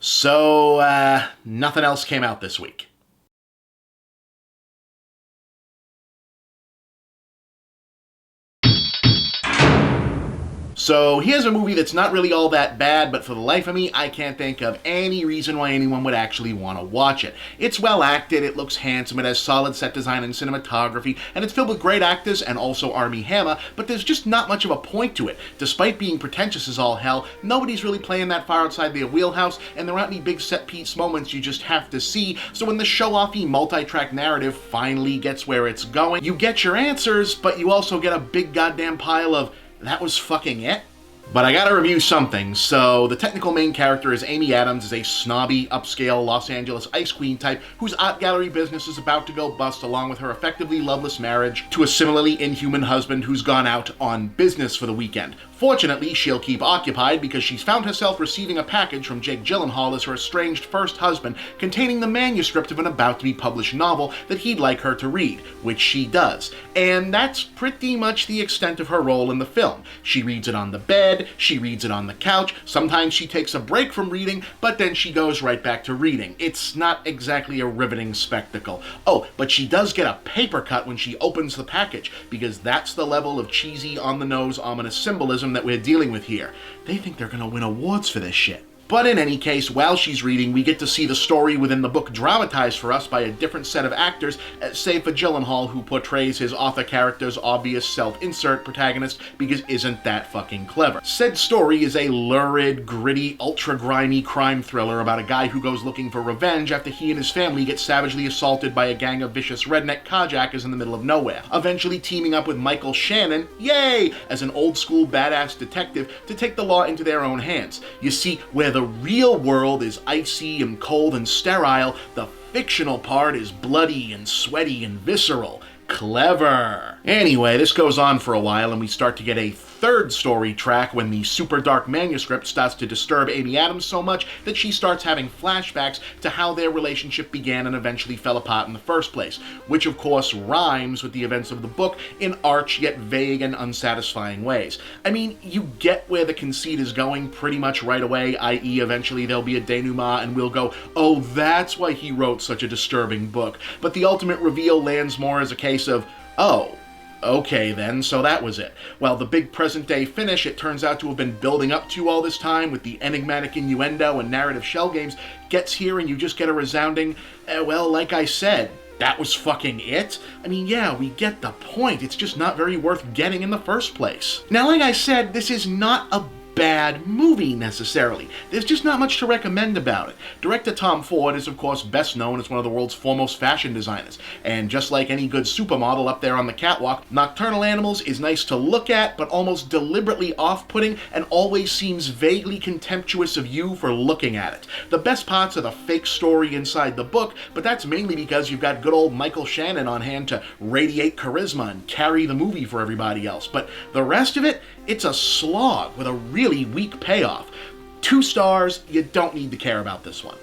So, nothing else came out this week. So here's a movie that's not really all that bad, but for the life of me, I can't think of any reason why anyone would actually want to watch it. It's well acted, it looks handsome, it has solid set design and cinematography, and it's filled with great actors and also Armie Hammer, but there's just not much of a point to it. Despite being pretentious as all hell, nobody's really playing that far outside their wheelhouse, and there aren't any big set-piece moments you just have to see, so when the show-offy multi-track narrative finally gets where it's going, you get your answers, but you also get a big goddamn pile of "that was fucking it?" But I gotta review something. So the technical main character is Amy Adams, is a snobby, upscale Los Angeles ice queen type whose art gallery business is about to go bust, along with her effectively loveless marriage to a similarly inhuman husband who's gone out on business for the weekend. Fortunately, she'll keep occupied because she's found herself receiving a package from Jake Gyllenhaal as her estranged first husband containing the manuscript of an about-to-be published novel that he'd like her to read, which she does. And that's pretty much the extent of her role in the film. She reads it on the bed, she reads it on the couch, sometimes she takes a break from reading, but then she goes right back to reading. It's not exactly a riveting spectacle. Oh, but she does get a paper cut when she opens the package, because that's the level of cheesy, on-the-nose, ominous symbolism that we're dealing with here. They think they're gonna win awards for this shit. But in any case, while she's reading, we get to see the story within the book dramatized for us by a different set of actors, save for Gyllenhaal, who portrays his author character's obvious self-insert protagonist because isn't that fucking clever. Said story is a lurid, gritty, ultra-grimy crime thriller about a guy who goes looking for revenge after he and his family get savagely assaulted by a gang of vicious redneck carjackers in the middle of nowhere, eventually teaming up with Michael Shannon, yay, as an old-school badass detective to take the law into their own hands. You see, where the real world is icy and cold and sterile, the fictional part is bloody and sweaty and visceral. Clever. Anyway, this goes on for a while and we start to get a third story track when the super dark manuscript starts to disturb Amy Adams so much that she starts having flashbacks to how their relationship began and eventually fell apart in the first place, which of course rhymes with the events of the book in arch yet vague and unsatisfying ways. I mean, you get where the conceit is going pretty much right away, i.e. eventually there'll be a denouement and we'll go, oh, that's why he wrote such a disturbing book. But the ultimate reveal lands more as a case of, oh, okay then, so that was it. Well, the big present-day finish it turns out to have been building up to all this time with the enigmatic innuendo and narrative shell games gets here and you just get a resounding, well, like I said, that was fucking it? I mean, yeah, we get the point. It's just not very worth getting in the first place. Now, like I said, this is not a bad movie necessarily. There's just not much to recommend about it. Director Tom Ford is of course best known as one of the world's foremost fashion designers, and just like any good supermodel up there on the catwalk, Nocturnal Animals is nice to look at but almost deliberately off-putting and always seems vaguely contemptuous of you for looking at it. The best parts are the fake story inside the book, but that's mainly because you've got good old Michael Shannon on hand to radiate charisma and carry the movie for everybody else. But the rest of it, it's a slog with a really weak payoff. 2 stars, you don't need to care about this one.